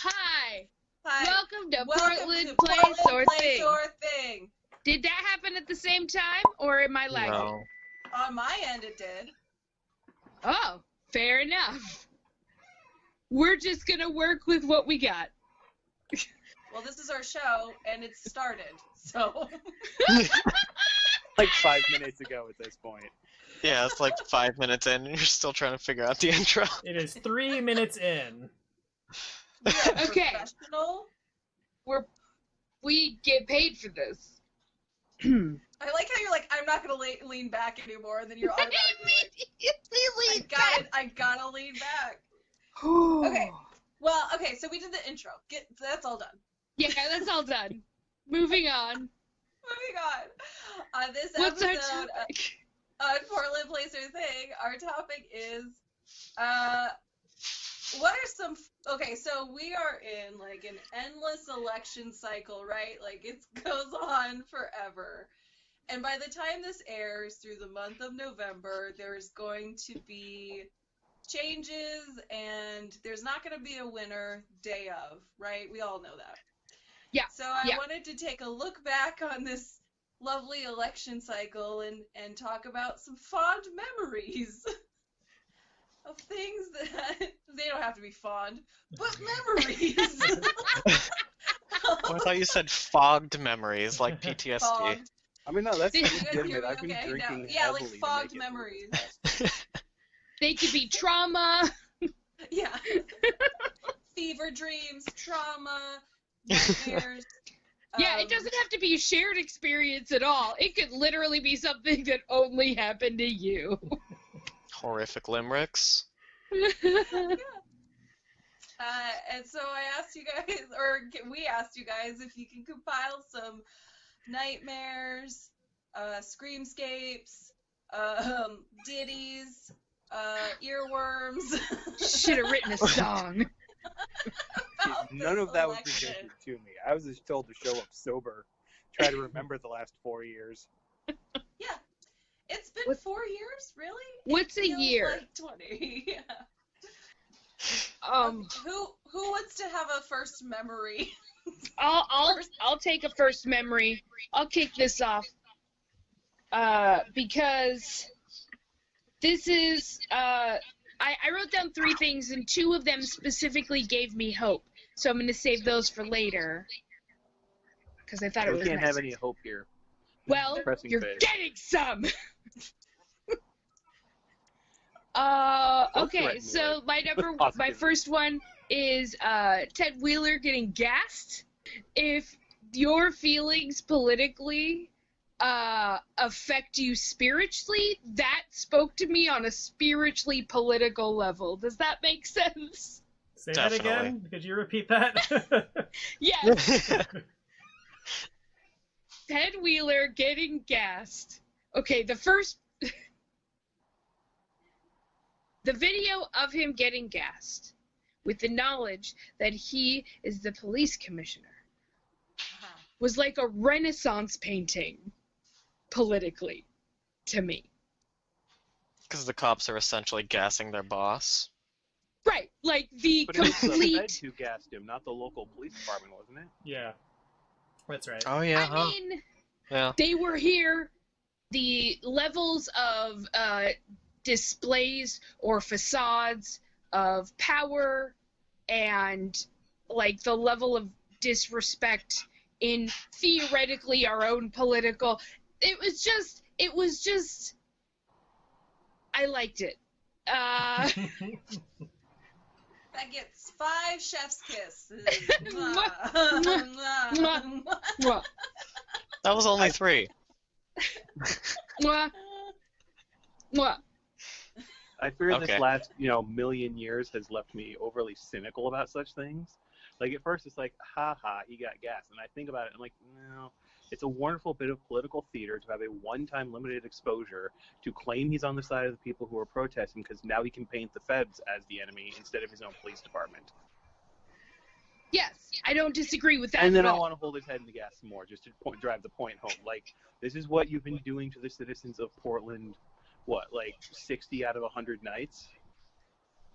Hi. Hi. Welcome to Welcome Portland to Place Portland or Place Thing. or Thing. Did that happen at the same time, or am I lagging? No. On my end, it did. Oh, fair enough. We're just gonna work with what we got. Well, this is our show, and it's started, so... Like 5 minutes ago at this point. Yeah, it's like 5 minutes in, and you're still trying to figure out the intro. It is 3 minutes in. Yeah, Okay. Professional. We get paid for this. I like how you're like, I'm not gonna lean back anymore, and then you're automatically like, I gotta lean back. Okay. Well, okay, so we did the intro. That's all done. Yeah, that's all done. Moving on. Moving on. On this What's our episode topic? on Portland Place or Thing, our topic is, what are some... Okay, so we are in, like, an endless election cycle, right? Like, it goes on forever. And by the time this airs, through the month of November, there's going to be changes, and there's not going to be a winner day of, right? We all know that. Yeah. So I wanted to take a look back on this lovely election cycle and talk about some fond memories of things that they don't have to be fond, but memories. Oh, I thought you said fogged memories, like PTSD. Fogged. I mean, no, that's You guys hear legitimate. me I've been okay? drinking No. Yeah, heavily like to fogged make it memories. They could be trauma. Yeah. Fever dreams, trauma, nightmares. Yeah, it doesn't have to be a shared experience at all. It could literally be something that only happened to you. Horrific limericks. And so I asked you guys, or we asked you guys, if you can compile some nightmares, screamscapes, ditties, earworms. Should have written a song. None of that was election. presented to me. I was just told to show up sober, try to remember the last 4 years. Yeah. It's been 4 years, really? What's a Feels year? like 20. Yeah. Who wants to have a first memory? I'll take a first memory. I'll kick this off. Because this is I wrote down 3 things, and 2 of them specifically gave me hope. So I'm going to save those for later. Because I thought it We was can't nice. have any hope here. Well, Depressing you're phase. getting some! Don't Okay, threaten me, so like, my positivity. first one is Ted Wheeler getting gassed. If your feelings politically affect you spiritually, that spoke to me on a spiritually political level. Does that make sense? Say that Definitely. again? Could you repeat that? Yes. Ted Wheeler getting gassed. Okay, the video of him getting gassed, with the knowledge that he is the police commissioner, was like a Renaissance painting, politically, to me. Because the cops are essentially gassing their boss. Right, like the But it was the Fed complete... who gassed him, not the local police department, wasn't it? Yeah. That's right. Oh yeah, I mean, yeah. they were here. The levels of displays or facades of power and like the level of disrespect in theoretically our own political, it was just I liked it. That gets 5 chef's kisses. Mwah, Mwah, mwah. mwah. Mwah, That was only 3. mwah, mwah. I fear Okay. this last, million years has left me overly cynical about such things. Like, at first it's like, ha ha, he got gas. And I think about it, I'm like, no. It's a wonderful bit of political theater to have a one-time limited exposure to claim he's on the side of the people who are protesting because now he can paint the feds as the enemy instead of his own police department. Yes, I don't disagree with that And then at I all. want to hold his head in the gas some more just to drive the point home. Like, this is what you've been doing to the citizens of Portland, 60 out of 100 nights?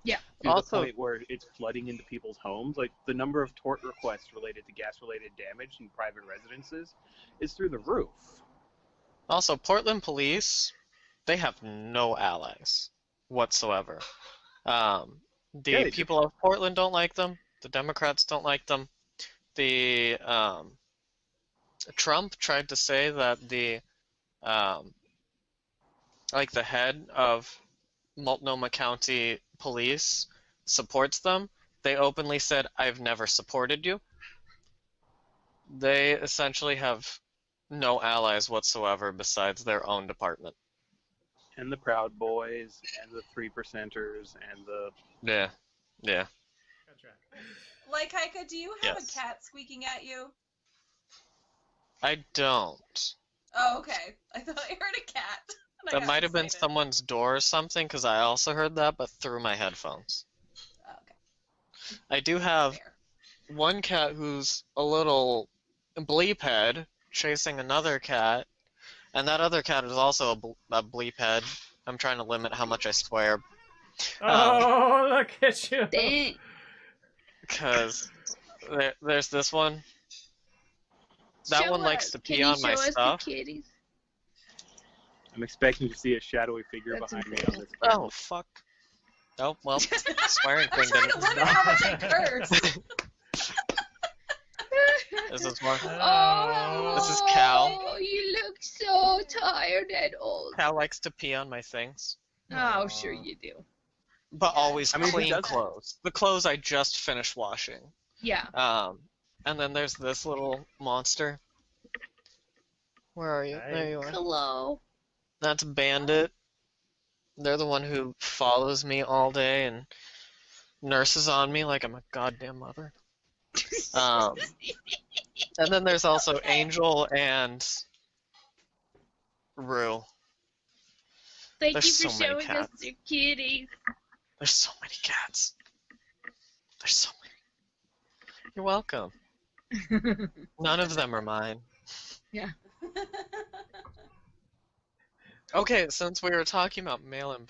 Yeah. To Also- the point where it's flooding into people's homes. Like, the number of tort requests related to gas-related damage in private residences is through the roof. Also, Portland police, they have no allies whatsoever. The Yeah, they do. people of Portland don't like them. The Democrats don't like them. The Trump tried to say that the the head of Multnomah County Police supports them. They openly said, "I've never supported you." They essentially have no allies whatsoever besides their own department. And the Proud Boys, and the 3%ers, and the... Yeah. Good track. Like, Heike, do you have Yes. a cat squeaking at you? I don't. Oh, okay. I thought I heard a cat. and I That got might have been excited. someone's door or something, because I also heard that, but through my headphones. Oh, okay. I do have Fair. one cat who's a little bleep head chasing another cat, and that other cat is also a bleep head. I'm trying to limit how much I swear, Oh, look at you. Dang. because there's this one. That Show one likes us. to Can pee you on my show us the stuff. kitties? I'm expecting to see a shadowy figure That's behind me incredible. on this Oh, panel. fuck. Oh, well, swearing I'm thing trying to didn't... limit how much I curse. Is this one? Oh, This is Cal. Oh, you look so tired and old. Cal likes to pee on my things. Oh, sure you do. But Yeah. always I mean, who clean doesn't? clothes. The clothes I just finished washing. Yeah. And then there's this little monster. Where are you? Hi. There you are. Hello. That's Bandit. They're the one who follows me all day and nurses on me like I'm a goddamn mother. And then there's also Angel and Rue. Thank There's you for so many showing us cats. your kitties. There's so many cats. There's so many. You're welcome. None of them are mine. Okay, since we were talking about mail-in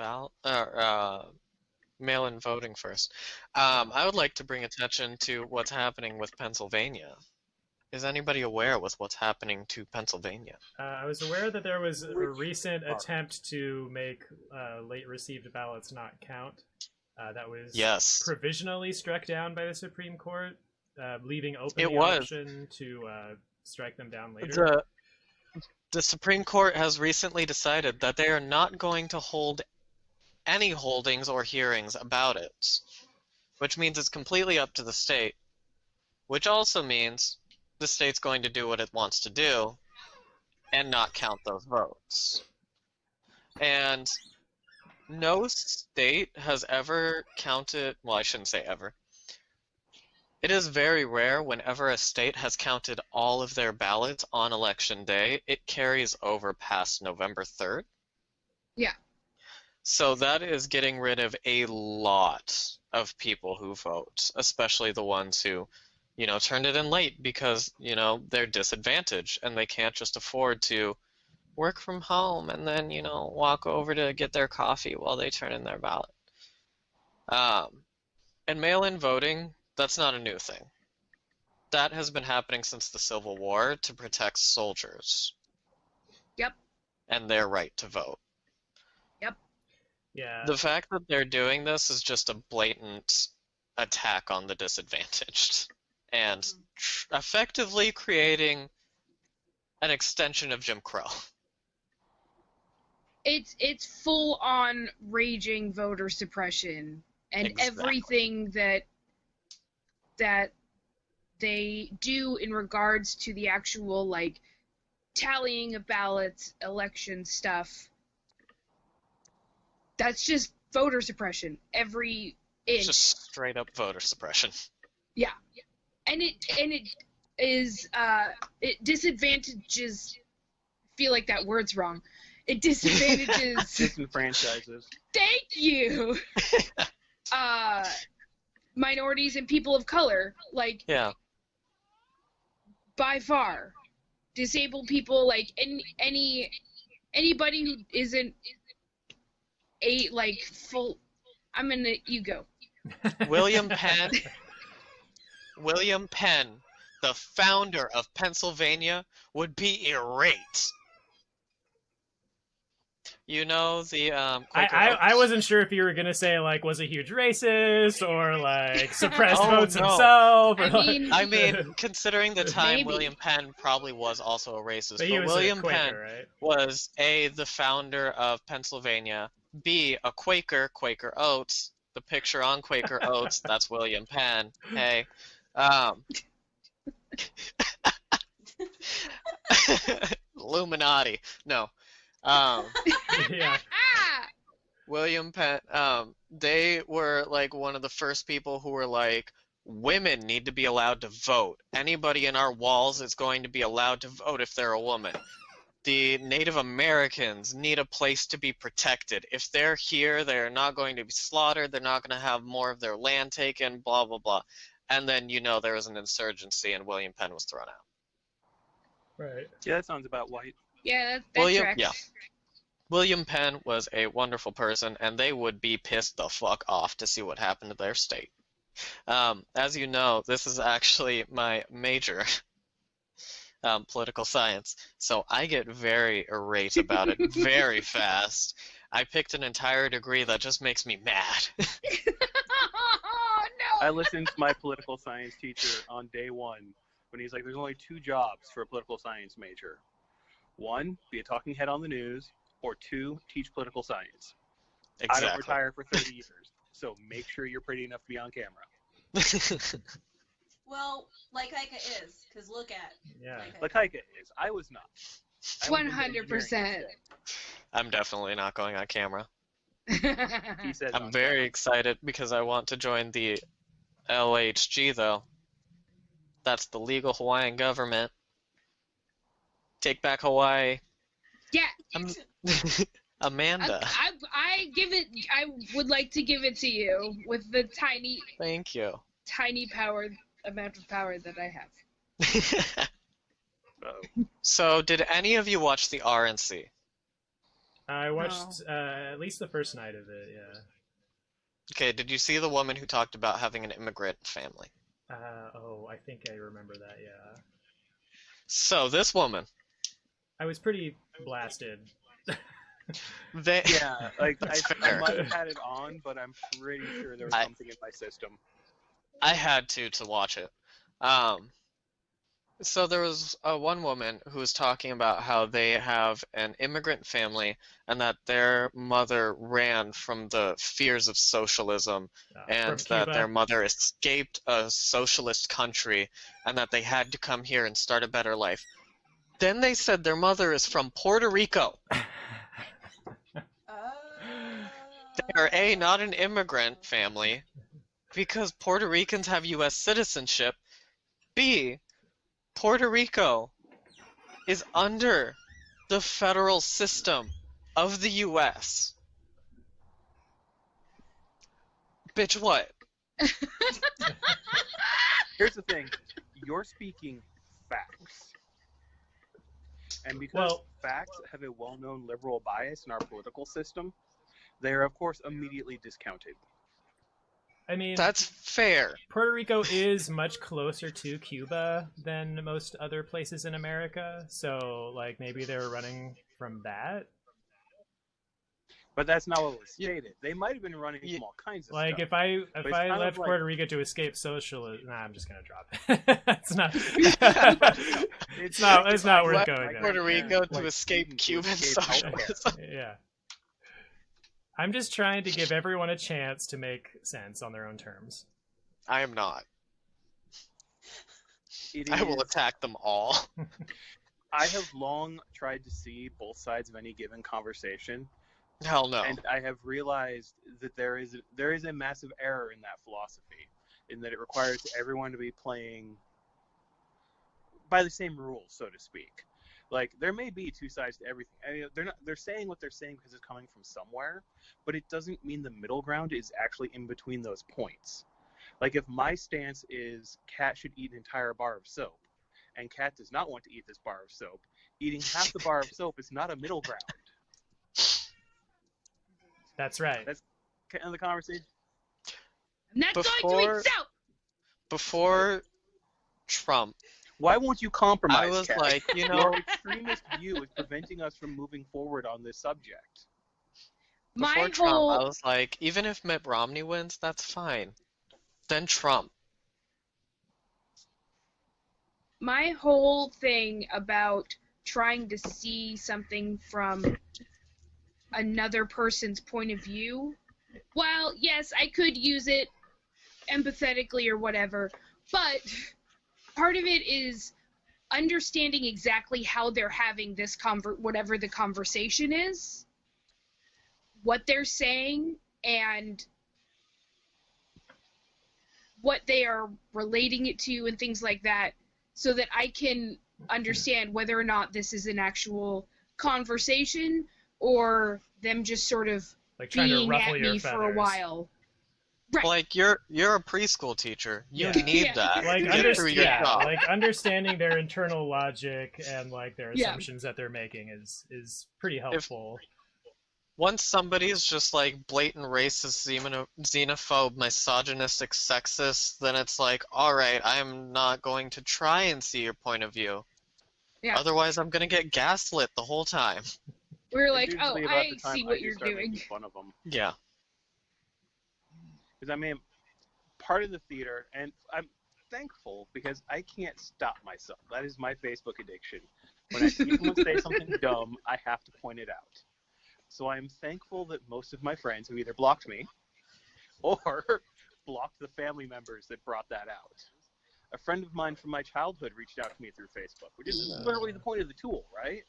mail-in voting first, I would like to bring attention to what's happening with Pennsylvania. Is anybody aware with what's happening to Pennsylvania? I was aware that there was a Which recent part? attempt to make late received ballots not count. That was Yes. provisionally struck down by the Supreme Court, leaving open It the was. option to strike them down later. The Supreme Court has recently decided that they are not going to hold any holdings or hearings about it, which means it's completely up to the state, which also means the state's going to do what it wants to do and not count those votes. And no state has ever counted, well, I shouldn't say ever. It is very rare whenever a state has counted all of their ballots on election day, it carries over past November 3rd. Yeah. So that is getting rid of a lot of people who vote, especially the ones who, turned it in late because, they're disadvantaged and they can't just afford to work from home and then, walk over to get their coffee while they turn in their ballot. And mail-in voting, that's not a new thing. That has been happening since the Civil War to protect soldiers. Yep. And their right to vote. Yeah. The fact that they're doing this is just a blatant attack on the disadvantaged and effectively creating an extension of Jim Crow. It's full on raging voter suppression and Exactly. everything that they do in regards to the actual like tallying of ballots, election stuff. That's just voter suppression. Every It's inch. just straight up voter suppression. Yeah. And it is it disadvantages, I feel like that word's wrong. It disadvantages Disenfranchises. thank you. Minorities and people of color, like Yeah. by far. Disabled people, like anybody who isn't a like full. You go. William Penn, the founder of Pennsylvania, would be irate. You know the Quaker I Oats? wasn't sure if you were gonna say like was a huge racist or like suppressed Oh, votes no. himself. Or, I like- mean, I mean, considering the time, Maybe. William Penn probably was also a racist, but he but was William a Quaker, Penn right? was A, the founder of Pennsylvania, B, a Quaker, Quaker Oats. The picture on Quaker Oats, that's William Penn. Hey. Illuminati. No. Yeah. William Penn, they were like one of the first people who were like, women need to be allowed to vote. Anybody in our walls is going to be allowed to vote if they're a woman. The Native Americans need a place to be protected. If they're here, they're not going to be slaughtered, they're not going to have more of their land taken, blah, blah, blah. And then, there was an insurgency and William Penn was thrown out. Right. Yeah, that sounds about white. Yeah, that William- tracks. yeah. William Penn was a wonderful person, and they would be pissed the fuck off to see what happened to their state. As you know, this is actually my major, political science, so I get very irate about it very fast. I picked an entire degree that just makes me mad. Oh no! I listened to my political science teacher on day one when he's like, there's only 2 jobs for a political science major. 1, be a talking head on the news, or 2, teach political science. I don't retire for 30 years, so make sure you're pretty enough to be on camera. Well, like Heike is, because look at. Yeah. Like Like Heike is. I was not. I went into 100%. engineering instead. I'm definitely not going on camera. He says I'm on very camera. excited because I want to join the LHG, though. That's the legal Hawaiian government. Take back Hawaii. Yeah, Amanda. I give it. I would like to give it to you with the Thank you. tiny amount of power that I have. Uh-oh. So, did any of you watch the RNC? I watched at least the first night of it. Yeah. Okay, did you see the woman who talked about having an immigrant family? Oh, I think I remember that. Yeah. So, this woman, I was pretty blasted. Yeah, like I fair. might have had it on, but I'm pretty sure there was something in my system. I had to watch it. So there was one woman who was talking about how they have an immigrant family and that their mother ran from the fears of socialism and From that Cuba. their mother escaped a socialist country and that they had to come here and start a better life. Then they said their mother is from Puerto Rico. They are A, not an immigrant family, because Puerto Ricans have U.S. citizenship. B, Puerto Rico is under the federal system of the U.S. Bitch, what? Here's the thing. You're speaking facts. And because facts have a well-known liberal bias in our political system, they are, of course, immediately discounted. I mean, That's fair. Puerto Rico is much closer to Cuba than most other places in America, so like maybe they were running from that. But that's not what was stated. They might have been running from all kinds of Like stuff. if I But it's kind of left like- Puerto Rico to escape socialism, nah, I'm just gonna drop it. It's not. It's not worth Left going there. Puerto Rico to like escape to Cuban escape healthcare. socialism. Yeah. I'm just trying to give everyone a chance to make sense on their own terms. I am not. It I will is- attack them all. I have long tried to see both sides of any given conversation, Hell no. and I have realized that there is a massive error in that philosophy, in that it requires everyone to be playing by the same rules, so to speak. Like, there may be two sides to everything. I mean, they're saying what they're saying because it's coming from somewhere, but it doesn't mean the middle ground is actually in between those points. Like, if my stance is Cat should eat an entire bar of soap, and Cat does not want to eat this bar of soap, eating half the bar of soap is not a middle ground. That's right. That's kind of the conversation. I'm not going to eat soap! Before Trump, Why won't you compromise, I was Cat? like, you know, Your extremist view is preventing us from moving forward on this subject. before My Trump, whole I was like, even if Mitt Romney wins, that's fine. Then Trump. my whole thing about trying to see something from another person's point of view, while yes, I could use it empathetically or whatever, but part of it is understanding exactly how they're having this whatever the conversation is, what they're saying, and what they are relating it to and things like that, so that I can understand whether or not this is an actual conversation or them just sort of Like trying to being ruffle at your me feathers. for a while. Right. Like, you're a preschool teacher. You Yeah. need Yeah. that Like, to get through your job. like understanding their internal logic and like their Yeah. assumptions that they're making is pretty helpful. Once somebody's just like blatant racist, xenophobe, misogynistic, sexist, then it's like, alright, I'm not going to try and see your point of view. Yeah. Otherwise, I'm gonna get gaslit the whole time. We're It's like, oh, usually about I the time see I what do you're start doing. making fun of them. Yeah. Because, I mean, part of the theater, and I'm thankful because I can't stop myself. That is my Facebook addiction. When I see someone say something dumb, I have to point it out. So I'm thankful that most of my friends have either blocked me or blocked the family members that brought that out. A friend of mine from my childhood reached out to me through Facebook, which is literally the point of the tool, right?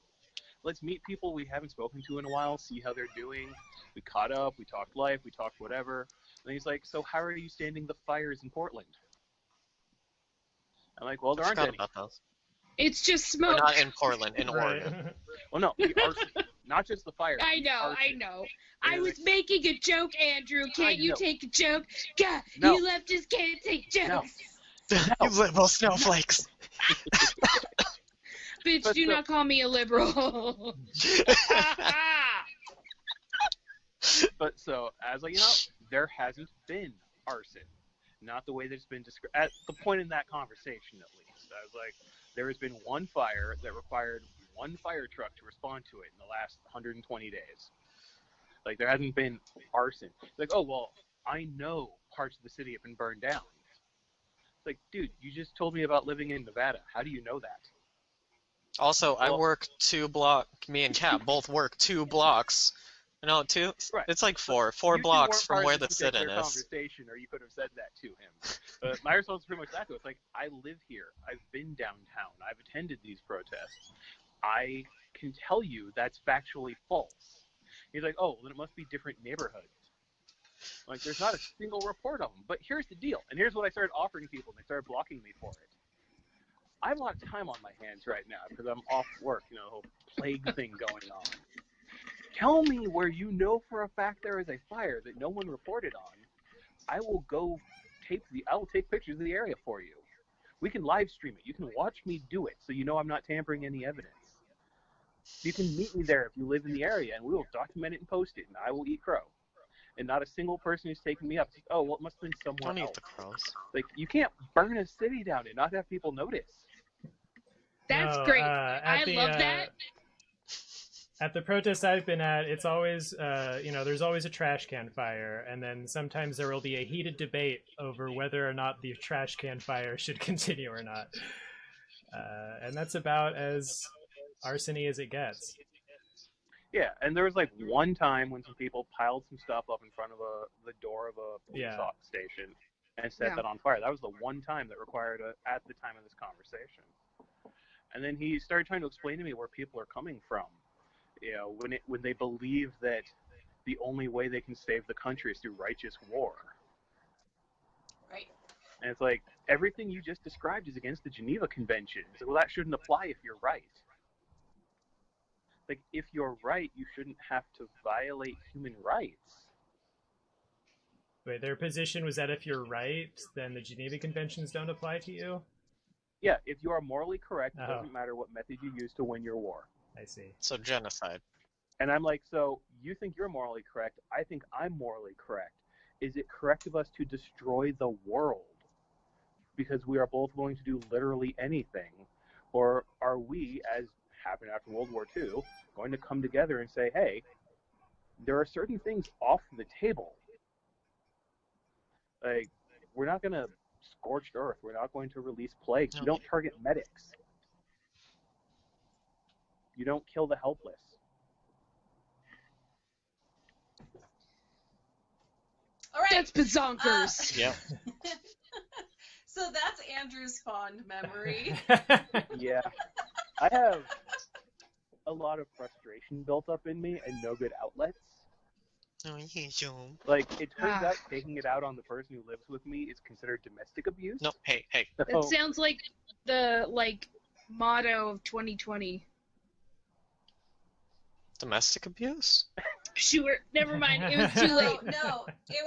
Let's meet people we haven't spoken to in a while, see how they're doing. We caught up, we talked life, we talked whatever. And he's like, so how are you standing the fires in Portland? I'm like, well, there aren't Forgot any. about those. It's just Or smoke. not in Portland, in Right. Oregon. Well, no, the arson. Not just the fires. I the know, I arson. know. And I they're was like, making a joke, Andrew. Can't you know. take a joke? God, No. you leftists can't take jokes. You liberal snowflakes. Bitch, But do so- not call me a liberal. But so, as like, there hasn't been arson. Not the way that it's been described. At the point in that conversation, at least. I was like, there has been one fire that required one fire truck to respond to it in the last 120 days. Like, there hasn't been arson. Like, oh, well, I know parts of the city have been burned down. It's like, dude, you just told me about living in Nevada. How do you know that? Also, I Well- work 2 blocks. Me and Kat both work 2 blocks. No, 2? Right. It's like 4 You two blocks weren't from part where of the this sit-in particular is. conversation, or you could have said that to him. My response is pretty much that, though. It's like, I live here. I've been downtown. I've attended these protests. I can tell you that's factually false. He's like, oh, then it must be different neighborhoods. Like, there's not a single report of them. But here's the deal, and here's what I started offering people, and they started blocking me for it. I have a lot of time on my hands right now because I'm off work, the whole plague thing going on. Tell me where you know for a fact there is a fire that no one reported on. I will go I will take pictures of the area for you. We can live stream it. You can watch me do it so you know I'm not tampering any evidence. You can meet me there if you live in the area, and we will document it and post it, and I will eat crow. And not a single person who's taken me up. Oh, well, it must have been somewhere Don't eat else. the crows. Like, you can't burn a city down and not have people notice. That's No, great. at I the, love that. At the protests I've been at, it's always, there's always a trash can fire, and then sometimes there will be a heated debate over whether or not the trash can fire should continue or not. And that's about as arsony as it gets. Yeah, and there was like one time when some people piled some stuff up in front of the door of a police Yeah. station and set Yeah. that on fire. That was the one time that required at the time of this conversation. And then he started trying to explain to me where people are coming from. You know, when they believe that the only way they can save the country is through righteous war. Right. And it's like, everything you just described is against the Geneva Convention. So, well, that shouldn't apply if you're right. Like, if you're right, you shouldn't have to violate human rights. Wait, their position was that if you're right, then the Geneva Conventions don't apply to you? Yeah, if you are morally correct, it Oh. doesn't matter what method you use to win your war. I see. So genocide. And I'm like, so you think you're morally correct? I think I'm morally correct. Is it correct of us to destroy the world because we are both willing to do literally anything? Or are we, as happened after World War II, going to come together and say, hey, there are certain things off the table. Like, we're not going to scorched earth. We're not going to release plagues. You don't target medics. You don't kill the helpless. All right. That's bazonkers. Yeah. So that's Andrew's fond memory. Yeah. I have a lot of frustration built up in me and no good outlets. Oh, yeah, Joe. Like, it turns Ah. out taking it out on the person who lives with me is considered domestic abuse. No, hey. So, That sounds like the motto of 2020. Domestic abuse? Sure, never mind. It was too late. No, it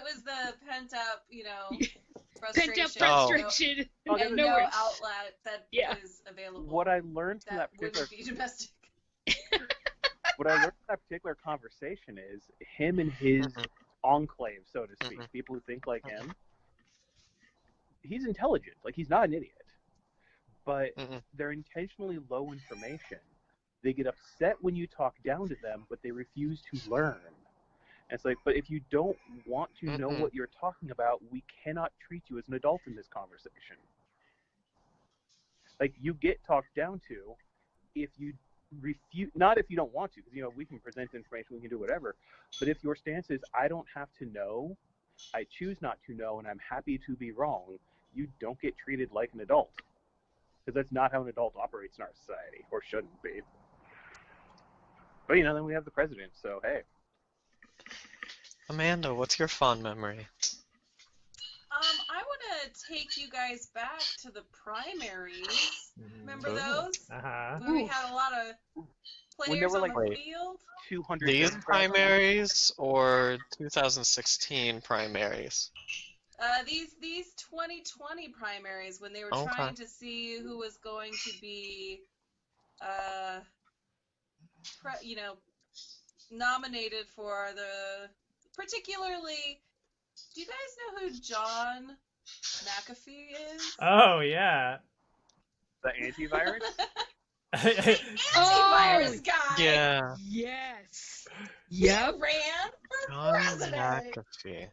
was the pent up, Pent frustration. up Oh. frustration. Oh, And no no worries. outlet that Yeah. is available. what I learned from that that particular wouldn't be domestic. what I learned from that particular conversation is him and his Mhm. enclave, so to speak, Mhm. people who think like him. He's intelligent, like he's not an idiot, but Mm-mm. they're intentionally low information. They get upset when you talk down to them, but they refuse to learn. And it's like, but if you don't want to know Mm-mm. what you're talking about, we cannot treat you as an adult in this conversation. Like, you get talked down to if you refuse, not if you don't want to, because, we can present information, we can do whatever, but if your stance is, I don't have to know, I choose not to know, and I'm happy to be wrong, you don't get treated like an adult. Because that's not how an adult operates in our society, or shouldn't be. But, then we have the president, so hey. Amanda, what's your fond memory? I want to take you guys back to the primaries. Remember Ooh. those? Uh-huh. Where we had a lot of When players there were, on the Wait. field. 200 These Democrats. primaries or 2016 primaries? These 2020 primaries, when they were Okay. trying to see who was going to be, nominated for the, particularly, do you guys know who John McAfee is? Oh, yeah. The antivirus? Antivirus guy! Yeah. Yes. He Yep. ran for John president! McAfee.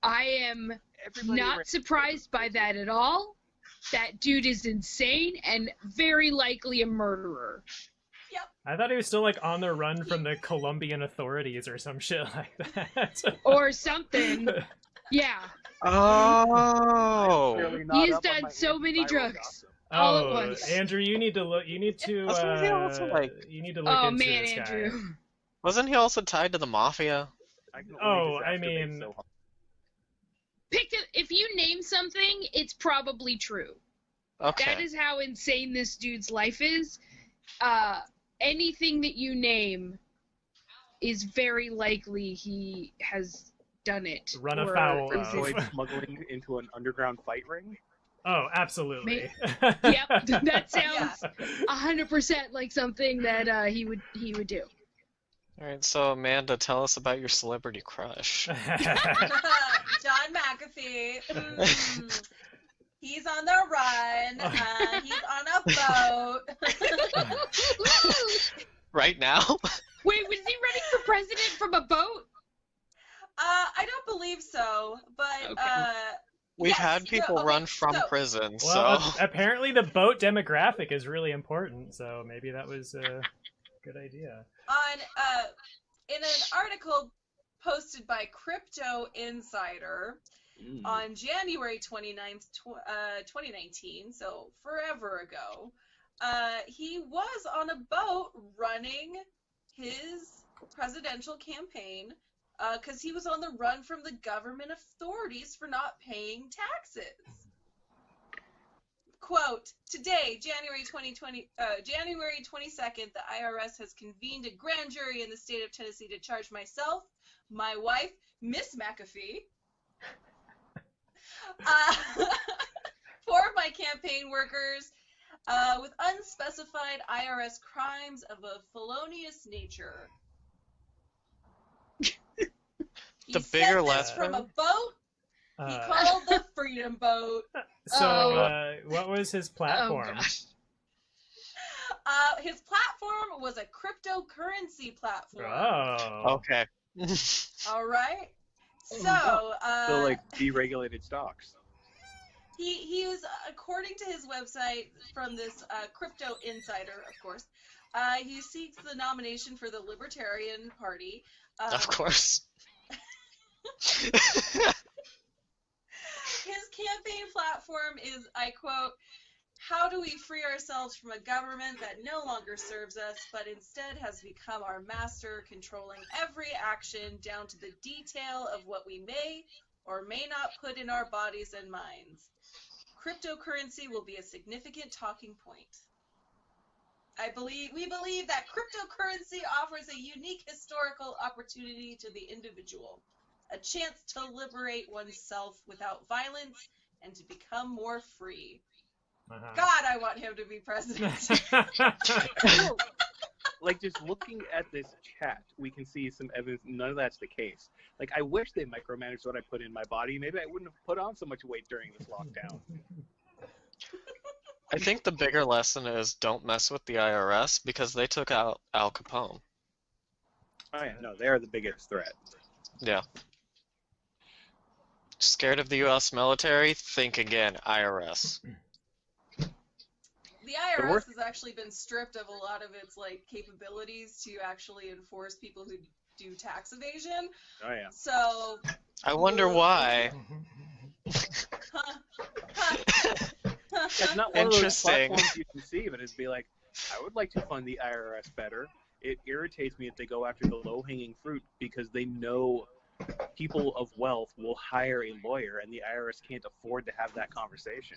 I am Everybody not ran- surprised by that at all. That dude is insane and very likely a murderer. I thought he was still on the run from the Colombian authorities or some shit like that. Or something. Yeah. Oh. Clearly not He has up on done my so many antiviral drugs. gossip. All at Oh, once. Andrew, you need to look. You need to. Wasn't he also, You need to look Oh into man, this guy. Andrew. Wasn't he also tied to the mafia? I can only Oh, just I exacerbate mean- so hard. If you name something, it's probably true. Okay. That is how insane this dude's life is. Anything that you name is very likely he has done it. Run or afoul is of. it- Avoid smuggling into an underground fight ring? Oh, absolutely. Yep, that sounds 100% like something that he would do. All right, so Amanda, tell us about your celebrity crush. John McAfee. He's on the run. He's on a boat. Right now? Wait, was he running for president from a boat? I don't believe so, but Okay. We've yes, had people okay, run from so- prison, Well, so apparently the boat demographic is really important, so maybe that was. Good idea. On in an article posted by Crypto Insider on January 29th, 2019, so forever ago, he was on a boat running his presidential campaign because he was on the run from the government authorities for not paying taxes. Quote, today, January 22nd, the IRS has convened a grand jury in the state of Tennessee to charge myself, my wife, Miss McAfee, four of my campaign workers, with unspecified IRS crimes of a felonious nature. The bigger said this lesson from a boat he called the Freedom Boat. So, what was his platform? His platform was a cryptocurrency platform. Oh. Okay. All right. So, So like deregulated stocks. he was, according to his website from this Crypto Insider, of course, he seeks the nomination for the Libertarian Party. Of course. His campaign platform is, I quote, how do we free ourselves from a government that no longer serves us, but instead has become our master, controlling every action down to the detail of what we may or may not put in our bodies and minds. Cryptocurrency will be a significant talking point. We believe that cryptocurrency offers a unique historical opportunity to the individual, a chance to liberate oneself without violence and to become more free. God, I want him to be president. Like, just looking at this chat, we can see some evidence none of that's the case. Like, I wish they micromanaged what I put in my body. Maybe I wouldn't have put on so much weight during this lockdown. I think the bigger lesson is don't mess with the IRS because they took out Al Capone. Oh yeah, no, they're the biggest threat. Yeah. Scared of the U.S. military? Think again, IRS. The IRS has actually been stripped of a lot of its capabilities to actually enforce people who do tax evasion. Oh yeah. So I wonder why. It's not one of those Interesting. platforms you can see, but it'd be like, I would like to fund the IRS better. It irritates me if they go after the low-hanging fruit because they know people of wealth will hire a lawyer, and the IRS can't afford to have that conversation.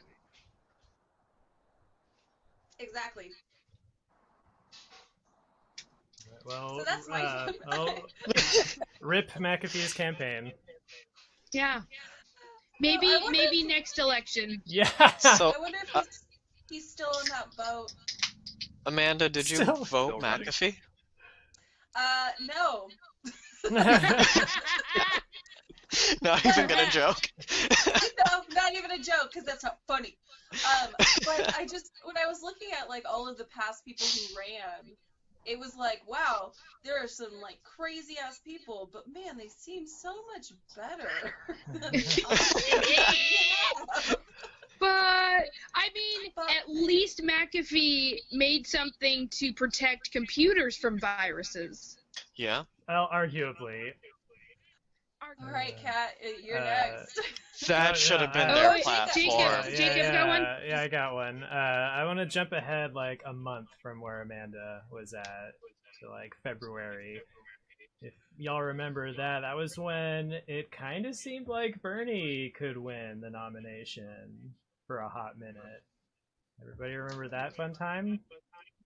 exactly. Well, So that's my rip McAfee's campaign. Yeah. Maybe I wonder maybe next election. Yeah. So, I wonder if he's still in that boat. Amanda, did you Still vote running. McAfee? No. Not even gonna joke. No, not even a joke, because that's not funny. But when I was looking at all of the past people who ran, it was like, wow, there are some crazy ass people, but man, they seem so much better. But I mean, at least McAfee made something to protect computers from viruses. Yeah. Well, arguably. All right, Kat, you're next. That should have been Oh, their Jacob, platform. Jacob, got one? Yeah, I got one. I want to jump ahead a month from where Amanda was at to February. If y'all remember that, that was when it kind of seemed like Bernie could win the nomination for a hot minute. Everybody remember that fun time?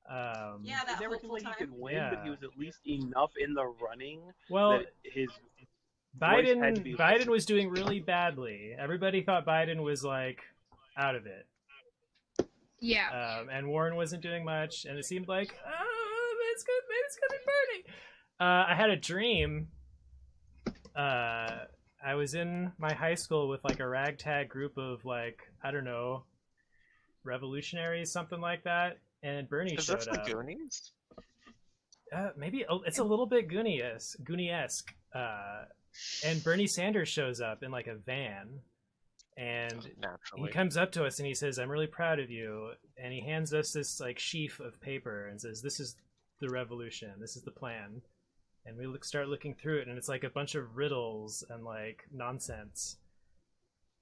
Yeah, that It never hopeful seemed like time. he could win, Yeah. but he was at least enough in the running Well, that his voice had to be Biden was doing really badly. Everybody thought Biden was out of it. Yeah. And Warren wasn't doing much, and it seemed like, maybe it's gonna be Bernie. I had a dream. I was in my high school with a ragtag group of I don't know, revolutionaries, something like that, and Bernie Is showed this the up. Goonies? Maybe it's a little bit Goonie-esque. And Bernie Sanders shows up in a van, and he Naturally. comes up to us and he says, "I'm really proud of you," and he hands us this sheaf of paper and says, "This is the revolution. This is the plan. And we start looking through it, and it's like a bunch of riddles and like nonsense.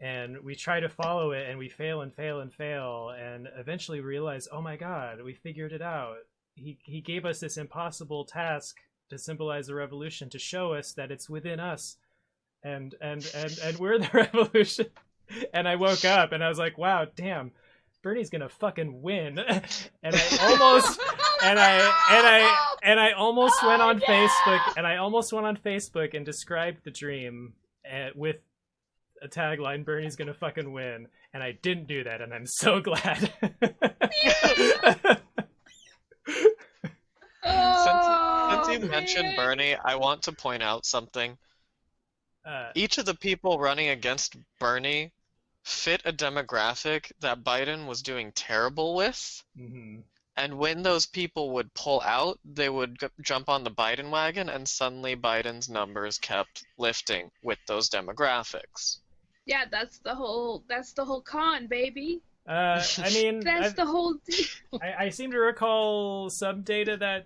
And we try to follow it, and we fail and fail and fail, and eventually realize, oh my god, we figured it out. He gave us this impossible task to symbolize the revolution, to show us that it's within us, and we're the revolution. And I woke up and I was like, wow, damn, Bernie's gonna fucking win. And I almost and I almost went on Facebook, and I almost went on Facebook and described the dream with a tagline, Bernie's gonna fucking win, and I didn't do that, and I'm so glad. Since you mentioned Bernie, I want to point out something. Each of the people running against Bernie fit a demographic that Biden was doing terrible with. Mm-hmm. And when those people would pull out, they would jump on the Biden wagon, and suddenly Biden's numbers kept lifting with those demographics. Yeah, that's the whole con, baby. I mean, that's the whole deal. I seem to recall some data that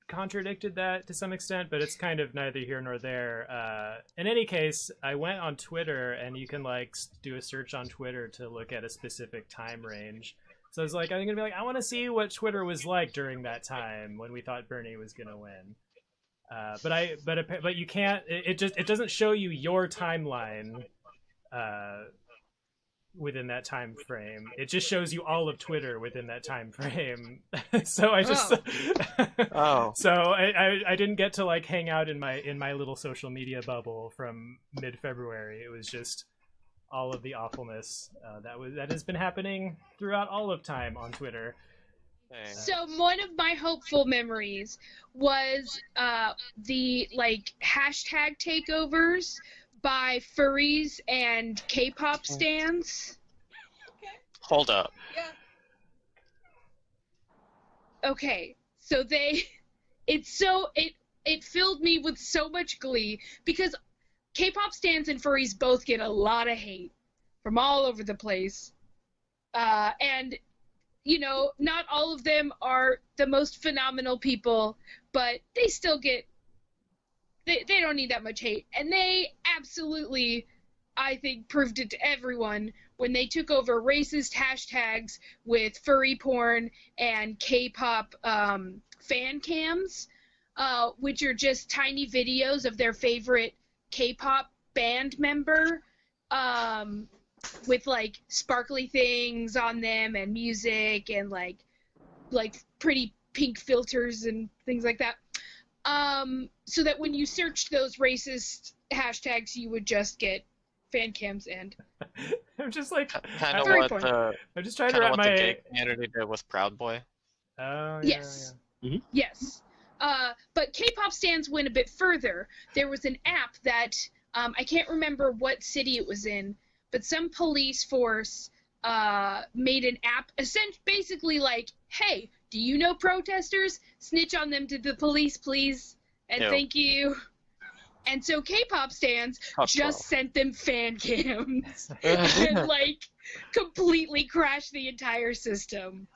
contradicted that to some extent, but it's kind of neither here nor there. In any case, I went on Twitter, and you can like do a search on Twitter to look at a specific time range. So I was like, I'm gonna be like, I want to see what Twitter was like during that time when we thought Bernie was gonna win. But you can't. It doesn't show you your timeline within that time frame. It just shows you all of Twitter within that time frame. So I just so I didn't get to like hang out in my little social media bubble from mid-February. It was just all of the awfulness that has been happening throughout all of time on Twitter. So one of my hopeful memories was the like hashtag takeovers by furries and K-pop stans. Okay. Hold up. Yeah. Okay, so it filled me with so much glee because K-pop stans and furries both get a lot of hate from all over the place. And, you know, not all of them are the most phenomenal people, but they still get, they don't need that much hate. And they absolutely, I think, proved it to everyone when they took over racist hashtags with furry porn and K-pop fan cams, which are just tiny videos of their favorite K-pop band member with like sparkly things on them and music and like pretty pink filters and things like that, so that when you searched those racist hashtags you would just get fan cams. And I'm just like kind of what I'm just trying to wrap my the gay community did with Proud Boy. Oh yeah, yes. Yeah. Mm-hmm. Yes. But K-pop stans went a bit further. There was an app that, I can't remember what city it was in, but some police force made an app, basically like, hey, do you know protesters? Snitch on them to the police, please, and thank you. And so K-pop stans just sent them fan cams and like completely crashed the entire system.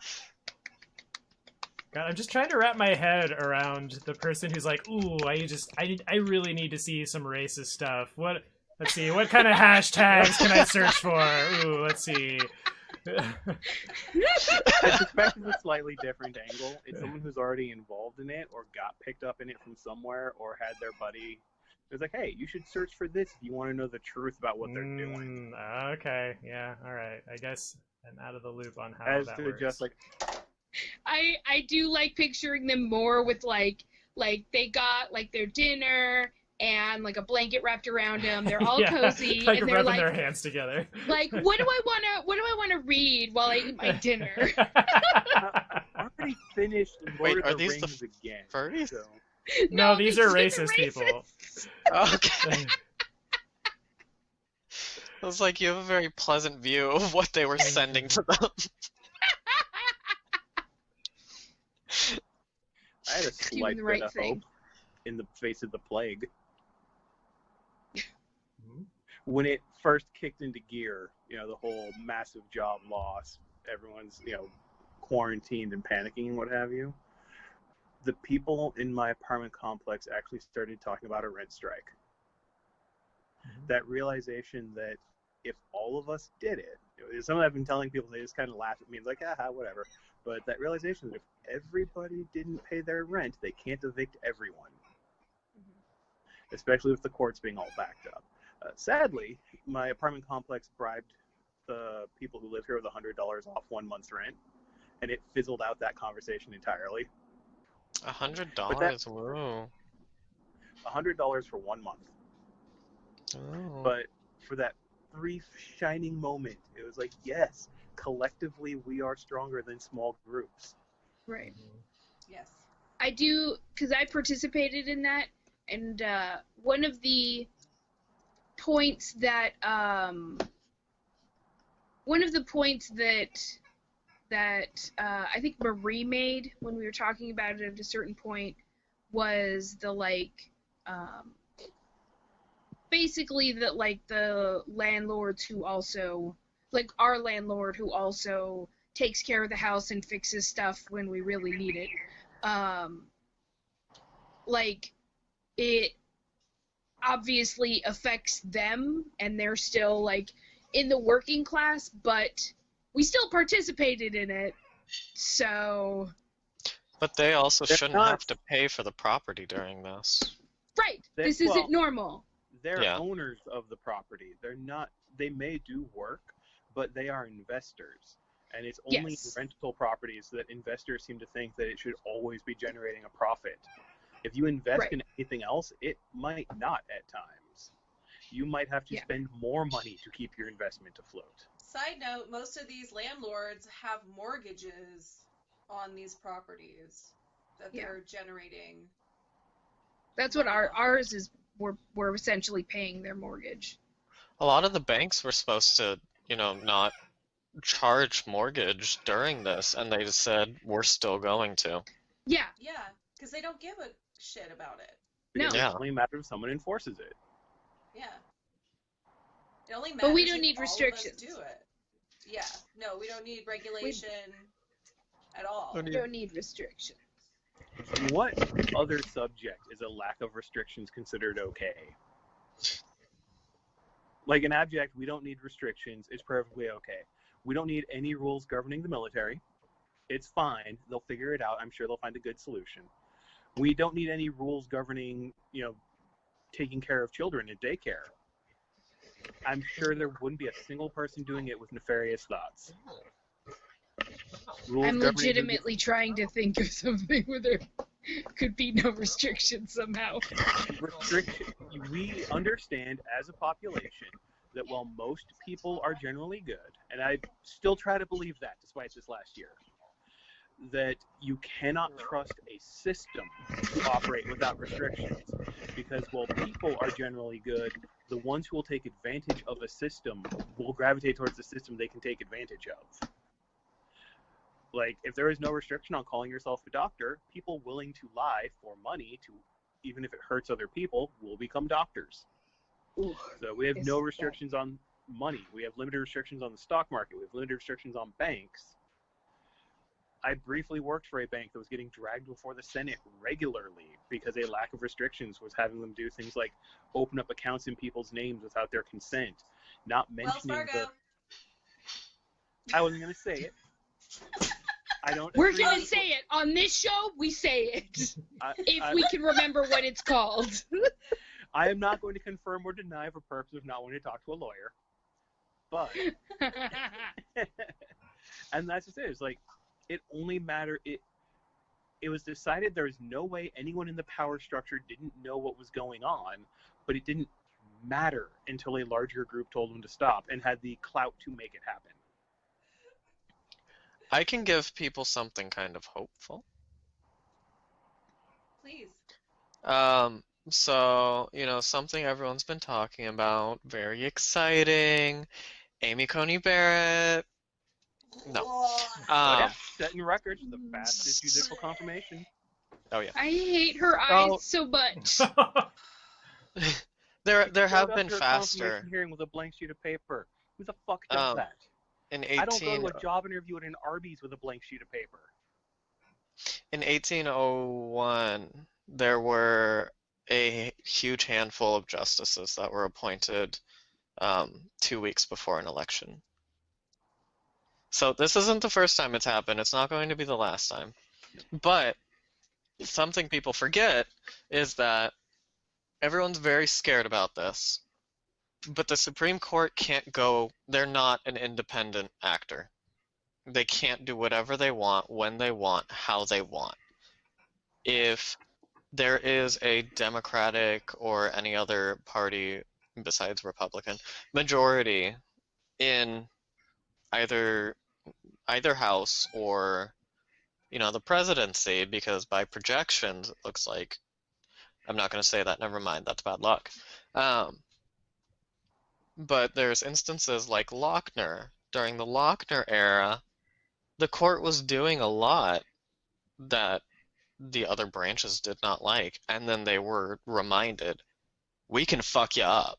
God, I'm just trying to wrap my head around the person who's like, ooh, I really need to see some racist stuff. Let's see, what kind of hashtags can I search for? Ooh, let's see. I suspect it's a slightly different angle. It's someone who's already involved in it or got picked up in it from somewhere or had their buddy. It's like, hey, you should search for this if you want to know the truth about what they're doing. Okay, yeah, all right. I guess I'm out of the loop on how As that to works. just like, I do like picturing them more with like they got like their dinner and like a blanket wrapped around them. They're all cozy like and they're rubbing like their hands together. Like, what do I wanna read while I eat my dinner? I already finished Wait, Lord are of the these the Rings again. furries? So. No, these are these racist people. Okay. I was like, you have a very pleasant view of what they were sending to them. I had a slight the bit right of thing. hope in the face of the plague. When it first kicked into gear, you know, the whole massive job loss, everyone's, you know, quarantined and panicking and what have you. the people in my apartment complex actually started talking about a rent strike. That realization that if all of us did it, some of I've been telling people, they just kind of laugh at me and like, aha, whatever. But that realization that if everybody didn't pay their rent, they can't evict everyone, especially with the courts being all backed up. Sadly, my apartment complex bribed the people who live here with $100 off 1 month's rent, and it fizzled out that conversation entirely. $100? Whoa. $100 for 1 month. Oh. But for that brief shining moment, it was like, yes, collectively we are stronger than small groups. Right. Yes. I do, because I participated in that, and one of the points that I think Marie made when we were talking about it at a certain point was the basically that the landlords who also our landlord who also takes care of the house and fixes stuff when we really need it. It obviously affects them and they're still in the working class, but we still participated in it. So But they also They're shouldn't not- have to pay for the property during this. right, this isn't normal. They're Yeah. owners of the property. They're not. They may do work, but they are investors, and it's only Yes. rental properties that investors seem to think that it should always be generating a profit. If you invest Right. in anything else, it might not at times. You might have to Yeah. spend more money to keep your investment afloat. Side note, most of these landlords have mortgages on these properties that Yeah. they're generating. That's what ours is. We're essentially paying their mortgage. A lot of the banks were supposed to, not charge mortgage during this, and they just said, we're still going to. Yeah. Yeah, because they don't give a shit about it. Because No. It only matters if someone enforces it. Yeah. It only matters But we don't if need all of us restrictions. do it. Yeah. No, we don't need regulation at all. We don't need restrictions. What other subject is a lack of restrictions considered okay? Like in abject, we don't need restrictions. It's perfectly okay. We don't need any rules governing the military. It's fine. They'll figure it out. I'm sure they'll find a good solution. We don't need any rules governing, taking care of children in daycare. I'm sure there wouldn't be a single person doing it with nefarious thoughts. Rules I'm governing legitimately trying to think of something where there could be no restrictions somehow. restriction. We understand as a population that while most people are generally good, and I still try to believe that despite this last year, that you cannot trust a system to operate without restrictions, because while people are generally good, the ones who will take advantage of a system will gravitate towards the system they can take advantage of. Like, if there is no restriction on calling yourself a doctor, people willing to lie for money, even if it hurts other people, will become doctors. Ooh, So we have it's no bad. restrictions on money. We have limited restrictions on the stock market. We have limited restrictions on banks. I briefly worked for a bank that was getting dragged before the Senate regularly because a lack of restrictions was having them do things like open up accounts in people's names without their consent, not Wells mentioning Fargo. I wasn't going to say it. I don't. We're agree gonna with- say it on this show. We say it if I- we can remember what it's called. I am not going to confirm or deny for purpose of not wanting to talk to a lawyer. But, and that's just it. It's like, it only mattered. It was decided there was no way anyone in the power structure didn't know what was going on, but it didn't matter until a larger group told them to stop and had the clout to make it happen. I can give people something kind of hopeful. Please. So, something everyone's been talking about, very exciting. Amy Coney Barrett. No. Setting records, the fastest judicial confirmation. Oh yeah. I hate her eyes so much. There Showed have up been to a faster. confirmation hearing with a blank sheet of paper. Who the fuck does Um, that? In I don't 18, go to a job interview at an Arby's with a blank sheet of paper. In 1801, there were a huge handful of justices that were appointed 2 weeks before an election. So this isn't the first time it's happened. It's not going to be the last time. But something people forget is that everyone's very scared about this. But the Supreme Court can't go, they're not an independent actor. They can't do whatever they want, when they want, how they want. If there is a Democratic or any other party besides Republican majority in either house or the presidency, because by projections it looks like, I'm not going to say that, never mind, that's bad luck. But there's instances like Lochner. During the Lochner era, the court was doing a lot that the other branches did not like, and then they were reminded, we can fuck you up.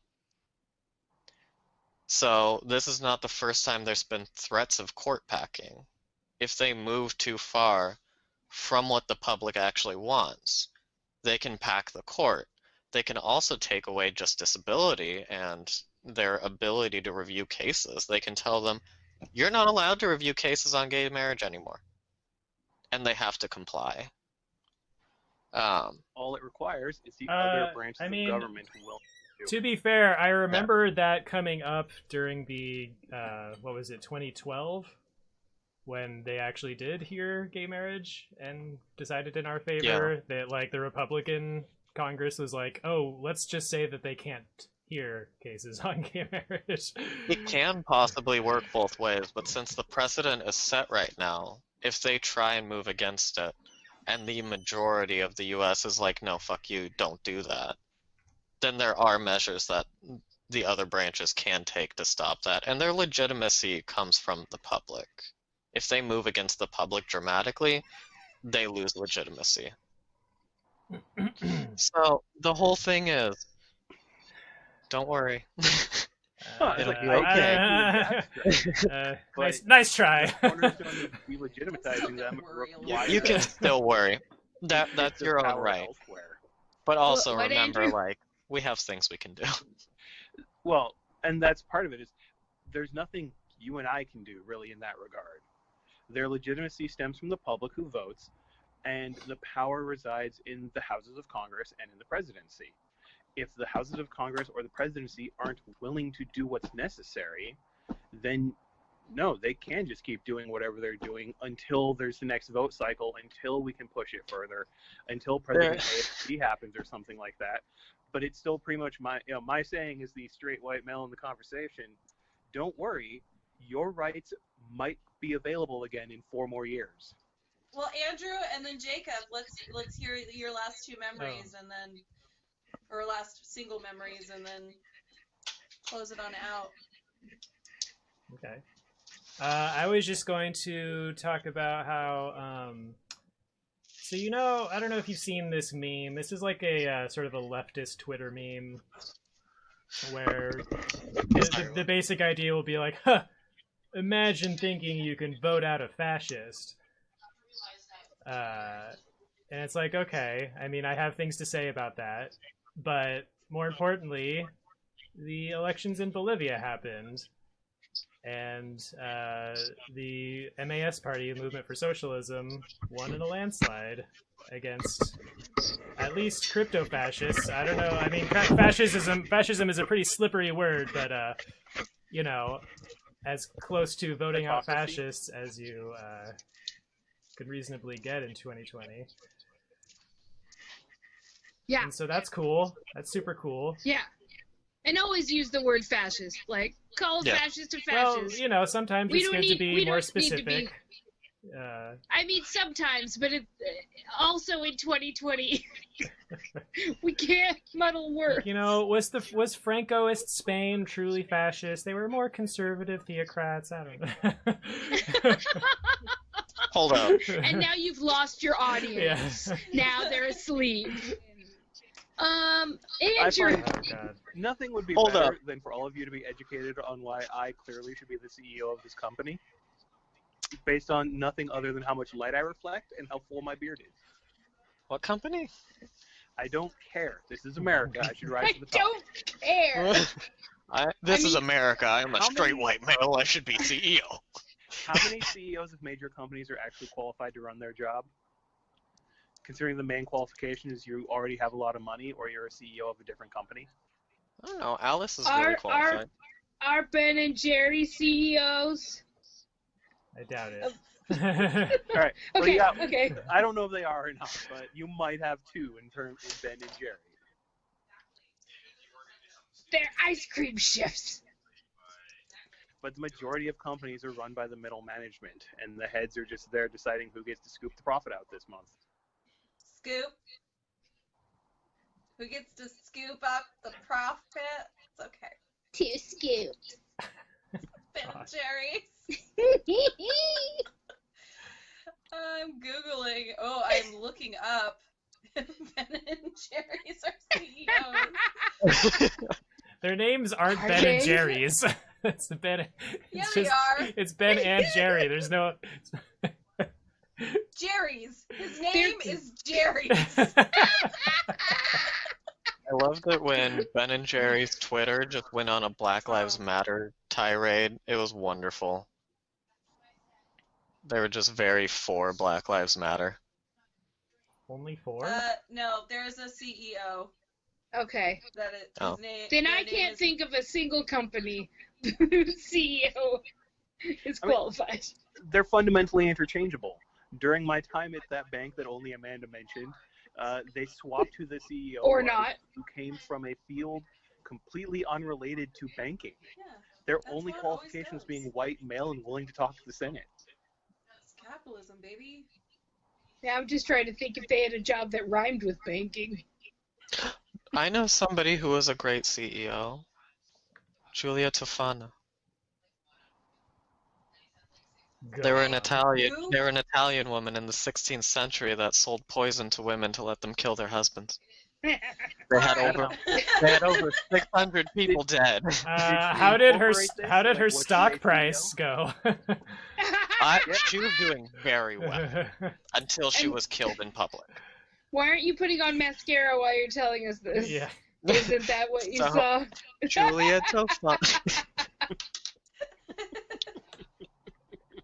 So this is not the first time there's been threats of court packing. If they move too far from what the public actually wants, they can pack the court. They can also take away justiciability and their ability to review cases. They can tell them, you're not allowed to review cases on gay marriage anymore. And they have to comply. All it requires is the other branches of government will do. To be fair, I remember that coming up during the, 2012? When they actually did hear gay marriage and decided in our favor, that the Republican Congress was like, oh, let's just say that they can't hear cases on gay marriage. It can possibly work both ways, but since the precedent is set right now, if they try and move against it, and the majority of the US is like, no, fuck you, don't do that, then there are measures that the other branches can take to stop that, and their legitimacy comes from the public. If they move against the public dramatically, they lose legitimacy. So the whole thing is, don't worry. It'll be okay. Nice try. You can still worry. That's your own right. But also remember, we have things we can do. Well, and that's part of it, is there's nothing you and I can do really in that regard. Their legitimacy stems from the public who votes, and the power resides in the houses of Congress and in the presidency. If the houses of Congress or the presidency aren't willing to do what's necessary, then no, they can just keep doing whatever they're doing until there's the next vote cycle, until we can push it further, until President AFC happens or something like that. But it's still pretty much my saying is the straight white male in the conversation. Don't worry, your rights might be available again in 4 more years. Well, Andrew and then Jacob, let's hear your last 2 memories and then, or last single memories, and then close it on out. Okay. I was just going to talk about how, so I don't know if you've seen this meme. This is like a sort of a leftist Twitter meme where the basic idea will be like, huh, imagine thinking you can vote out a fascist. And it's like, okay, I mean, I have things to say about that, but more importantly, the elections in Bolivia happened, and the MAS party, Movement for Socialism, won in a landslide against at least crypto-fascists. I don't know, I mean, fascism is a pretty slippery word, but, as close to voting out fascists as you could reasonably get in 2020. Yeah. And so that's cool. That's super cool. Yeah. And always use the word fascist. Call fascist a fascist. Well, sometimes it's good to be more specific. I mean, sometimes, but also in 2020, we can't muddle words. Was Francoist Spain truly fascist? They were more conservative theocrats. I don't know. Hold up. And now you've lost your audience. Yeah. Now they're asleep. Andrew. I find nothing would be better than for all of you to be educated on why I clearly should be the CEO of this company. based on nothing other than how much light I reflect and how full my beard is. What company? I don't care. This is America. I should rise I to the top. don't care. This is mean, America. I'm a how straight many- white male. I should be CEO. How many CEOs of major companies are actually qualified to run their job? Considering the main qualification is you already have a lot of money or you're a CEO of a different company. I don't know. Alice is Our- really qualified. Are Ben and Jerry CEOs? I doubt it. All right. Well, Okay, yeah, okay. I don't know if they are or not, but you might have two in terms of Ben and Jerry. They're ice cream chefs. But the majority of companies are run by the middle management, and the heads are just there deciding who gets to scoop the profit out this month. Scoop. Who gets to scoop up the profit? It's okay. 2 scoops. Ben and Jerry's. I'm Googling. Oh, I'm looking up. Ben and Jerry's are CEOs. Their names aren't Are Ben they? and Jerry's. It's Ben. Yeah, It's they are. It's Ben and Jerry. There's no. Jerry's. His name is Jerry's. I loved it when Ben and Jerry's Twitter just went on a Black Lives Matter tirade. It was wonderful. They were just very for Black Lives Matter. Only 4? No, there's a CEO. Okay. That is, Oh. his name. Then their I name can't is- think of a single company whose CEO is I mean- qualified. They're fundamentally interchangeable. During my time at that bank that only Amanda mentioned, they swapped who the CEO Or was, not. who came from a field completely unrelated to banking. Yeah, Their That's only what it always qualifications does. being white, male, and willing to talk to the Senate. it's capitalism, baby. Now I'm just trying to think if they had a job that rhymed with banking. I know somebody who was a great CEO. Giulia Tofana. They were an Italian. Who? They were an Italian woman in the 16th century that sold poison to women to let them kill their husbands. They had over 600 people dead. How did her incorporate this? How did Like, her what's the stock ACO? price go? She was doing very well until she was killed in public. Why aren't you putting on mascara while you're telling us this? Yeah. Isn't that what you So- saw? Giulia Tofana.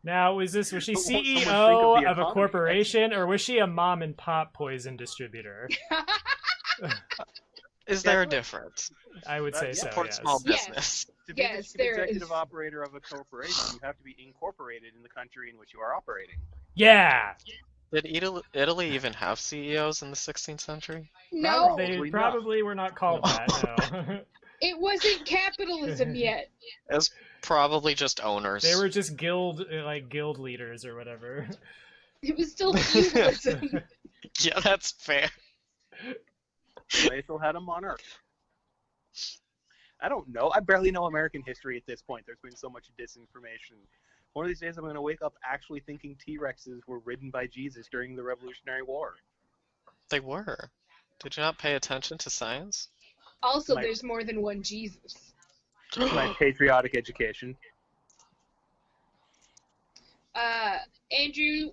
Now, was she But won't someone CEO think of the of a economy? corporation, or was she a mom and pop poison distributor? Is there a difference? I would say Yeah. so. Support Yes. small Yes. business. To be Yes, the there executive is. operator of a corporation, you have to be incorporated in the country in which you are operating. Yeah. Did Italy even have CEOs in the 16th century? No, They Probably probably were not called that. No. it wasn't capitalism yet. It was probably just owners. They were just guild leaders or whatever. It was still feudalism. Yeah, that's fair. They still had a monarch. I don't know. I barely know American history at this point. There's been so much disinformation. One of these days I'm going to wake up actually thinking T-Rexes were ridden by Jesus during the Revolutionary War. They were. Did you not pay attention to science? Also, My- there's more than one Jesus. My patriotic education. Andrew,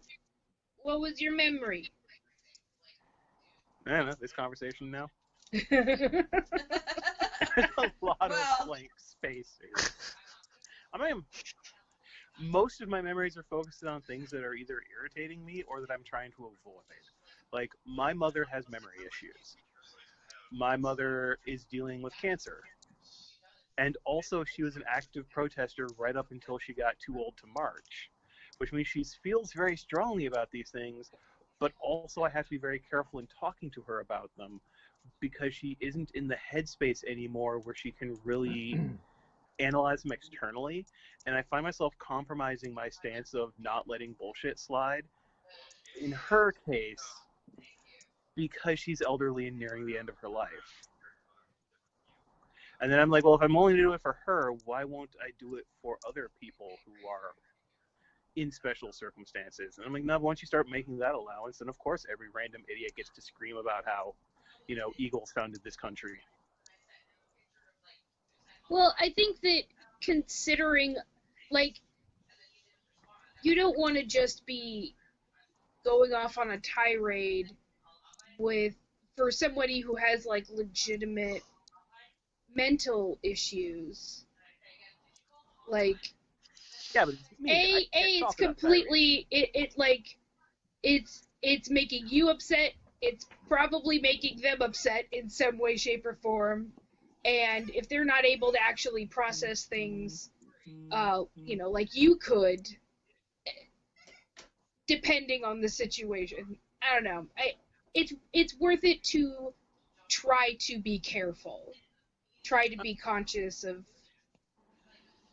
what was your memory? I don't know, this conversation now. Well, A lot Well. of blank space here. Most of my memories are focused on things that are either irritating me or that I'm trying to avoid. Like, my mother has memory issues. My mother is dealing with cancer. And also, she was an active protester right up until she got too old to march, which means she feels very strongly about these things, but also I have to be very careful in talking to her about them because she isn't in the headspace anymore where she can really analyze them externally, and I find myself compromising my stance of not letting bullshit slide. In her case, because she's elderly and nearing the end of her life. And then I'm like, well, if I'm only doing it for her, why won't I do it for other people who are in special circumstances? And I'm like, no, once you start making that allowance, then of course every random idiot gets to scream about how, Eagles founded this country. I think that considering, like, you don't want to just be going off on a tirade for somebody who has like legitimate mental issues. Like, Yeah, but it's me. it's completely it's making you upset. It's probably making them upset in some way, shape, or form. And if they're not able to actually process things, like you could, depending on the situation, I don't know. It's worth it to try to be careful, try to be conscious of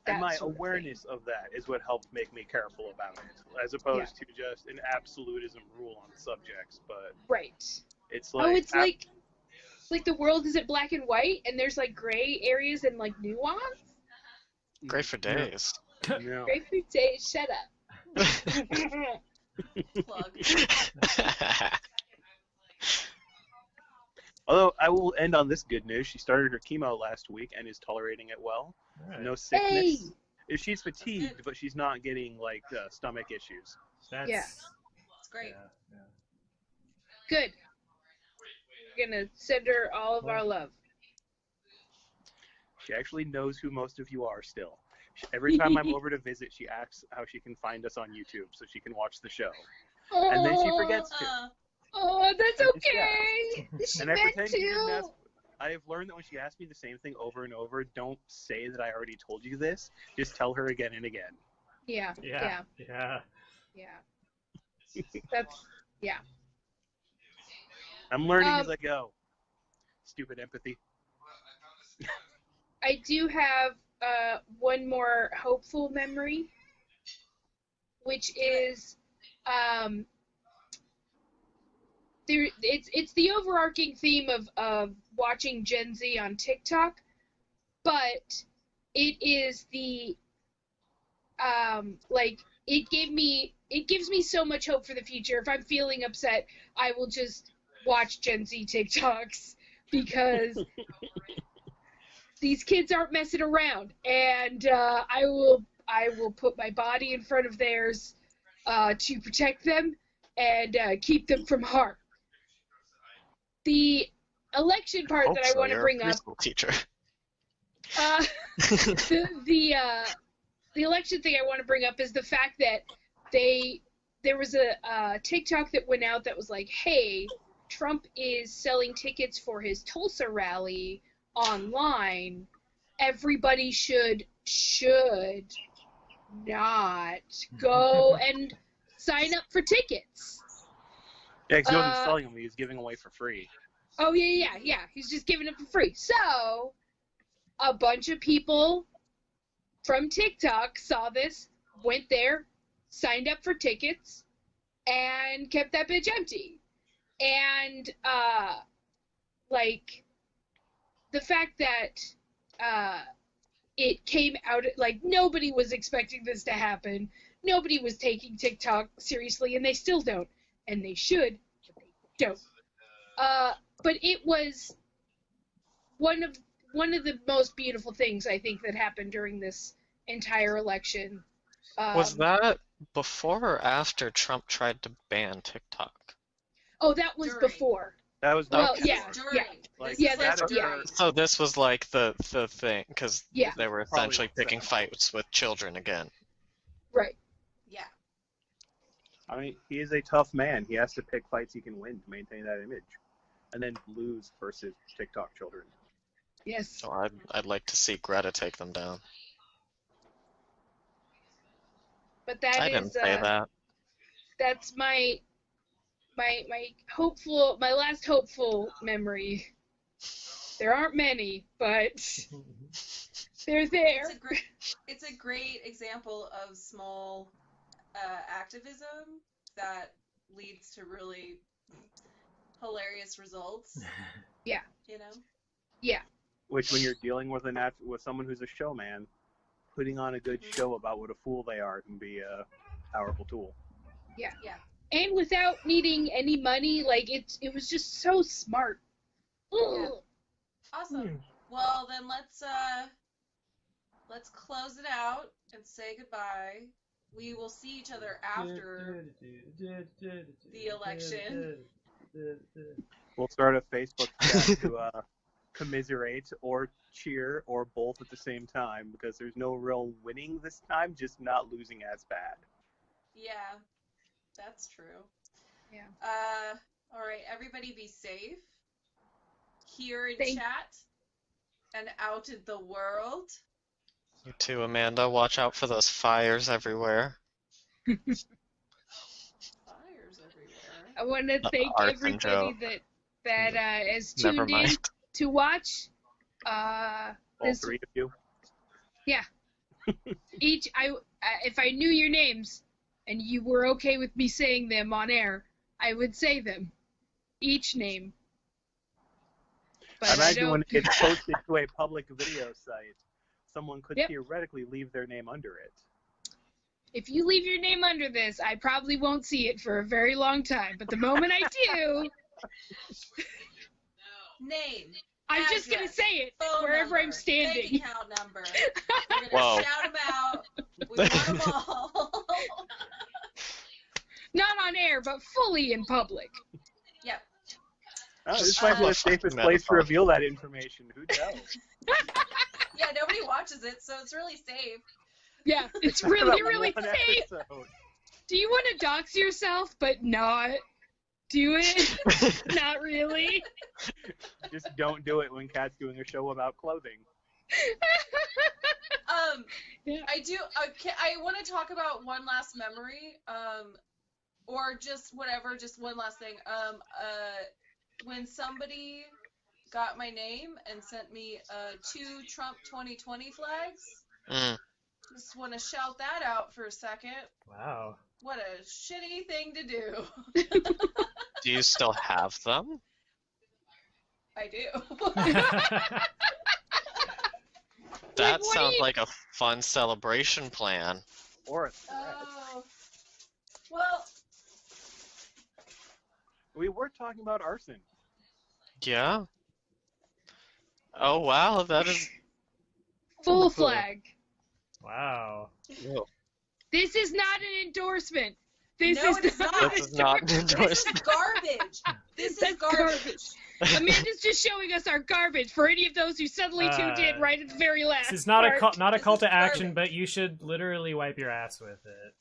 that. And my sort awareness of that is what helps make me careful about it, as opposed to just an absolutism rule on subjects. But right. it's like it's like the world isn't black and white, and there's like gray areas and like nuance. Great for days. No. Gray for days. Shut up. Plug. Although I will end on this good news. She started her chemo last week and is tolerating it well. Right. No sickness. Hey! She's fatigued, but she's not getting like stomach issues. That's, Yeah. It's great. Yeah. Good. We're gonna send her all of our love. She actually knows who most of you are still. Every time I'm over to visit, she asks how she can find us on YouTube so she can watch the show. And then she forgets to. Oh, that's okay. She And I meant pretend she didn't to. ask. I have learned that when she asks me the same thing over and over, don't say that I already told you this. Just tell her again and again. Yeah. That's I'm learning as I go. Stupid empathy. I do have one more hopeful memory, which is it's the overarching theme of watching Gen Z on TikTok, but it is the it gives me so much hope for the future. If I'm feeling upset, I will just watch Gen Z TikToks because these kids aren't messing around, and I will put my body in front of theirs to protect them and keep them from harm. The election part that I want to bring up. Teacher. The election thing I want to bring up is the fact that there was a TikTok that went out that was like, hey, Trump is selling tickets for his Tulsa rally online. Everybody should not go and sign up for tickets. Yeah, because he wasn't selling them. He was giving away for free. Oh, yeah. He's just giving it for free. So, a bunch of people from TikTok saw this, went there, signed up for tickets, and kept that bitch empty. And, the fact that it came out, nobody was expecting this to happen. Nobody was taking TikTok seriously, and they still don't. And they should, but they don't. But it was one of the most beautiful things, I think, that happened during this entire election. Was that before or after Trump tried to ban TikTok? Oh, that was before. That was So this was like the thing, because they were essentially picking fights with children again. Right. Yeah. I mean, he is a tough man. He has to pick fights he can win to maintain that image, and then lose versus TikTok children. Yes. So I'd like to see Greta take them down. But that I didn't say that. That's my last hopeful memory. There aren't many, but they're there. It's a great example of small activism that leads to really hilarious results. Yeah. You know? Yeah. Which, when you're dealing with someone who's a showman, putting on a good show about what a fool they are can be a powerful tool. Yeah. Yeah. And without needing any money, it was just so smart. Yeah. Awesome. Well, then let's close it out and say goodbye. we will see each other after the election. We'll start a Facebook chat to commiserate or cheer or both at the same time because there's no real winning this time, just not losing as bad. Yeah, that's true. Yeah. All right, everybody be safe. Here in Thank- chat and out in the world. You too, Amanda. Watch out for those fires everywhere. Fires everywhere. I want to thank arson everybody joke. that has Never tuned in mind. to watch. All This three of you. each if I knew your names and you were okay with me saying them on air, I would say them, each name. But I Imagine when don't. it's posted to a public video site, someone could Yep. theoretically leave their name under it. If you leave your name under this, I probably won't see it for a very long time. But the moment I do, Name. I'm just gonna Address, say it phone wherever I'm number, standing. Bank account number. We're gonna Whoa. shout them out. We want them all. Not on air, but fully in public. Yep. Oh, Just this might be from the a safest fucking place to metaphor. reveal that information. Who knows? Yeah, nobody watches it, so it's really safe. Yeah, it's Talk really, about really one safe. episode. Do you want to dox yourself, but not do it? Not really. Just don't do it when Kat's doing a show about clothing. Yeah. I do. I want to talk about one last memory. Or just whatever. Just one last thing. When somebody got my name and sent me 2 Trump 2020 flags. Mm. Just want to shout that out for a second. Wow. What a shitty thing to do. Do you still have them? I do. That what do sounds you- like a fun celebration plan. Or a threat. Oh. Well, We were talking about arson. Yeah. Oh wow, that is. Full flag. Wow. Whoa. This is not an endorsement. This No, is it is not. not. This is not an this is endorsement. garbage. This is That's garbage. Amanda's just showing us our garbage for any of those who suddenly tuned in right at the very last. This is not a part. not a This call is to action, garbage. but you should literally wipe your ass with it.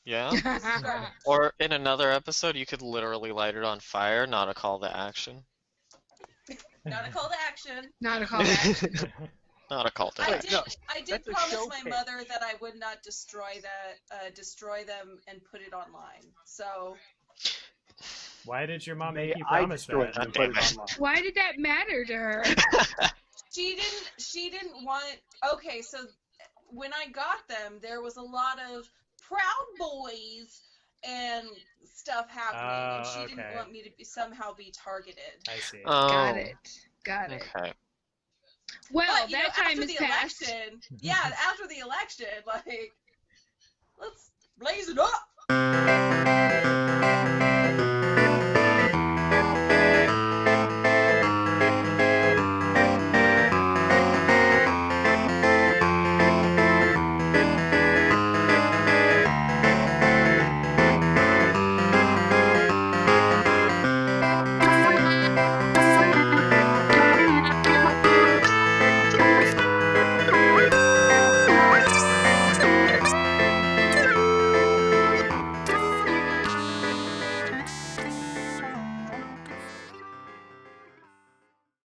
Yeah. This is garbage. Or in another episode, you could literally light it on fire, not a call to action. Not a call to action. Not a call to action. Not a call to I action. did. no, I did that's a promise showcase. my mother that I would not destroy them and put it online. So Why did your mom May make you I promise destroy that? them and put it online? Why did that matter to her? she didn't want. Okay, so when I got them, there was a lot of Proud Boys and stuff happening, and she didn't okay. want me to somehow be targeted. I see. Got it. Got it. Okay. Well, But, you that know, time after has the passed. election, yeah, after the election, like, let's blaze it up.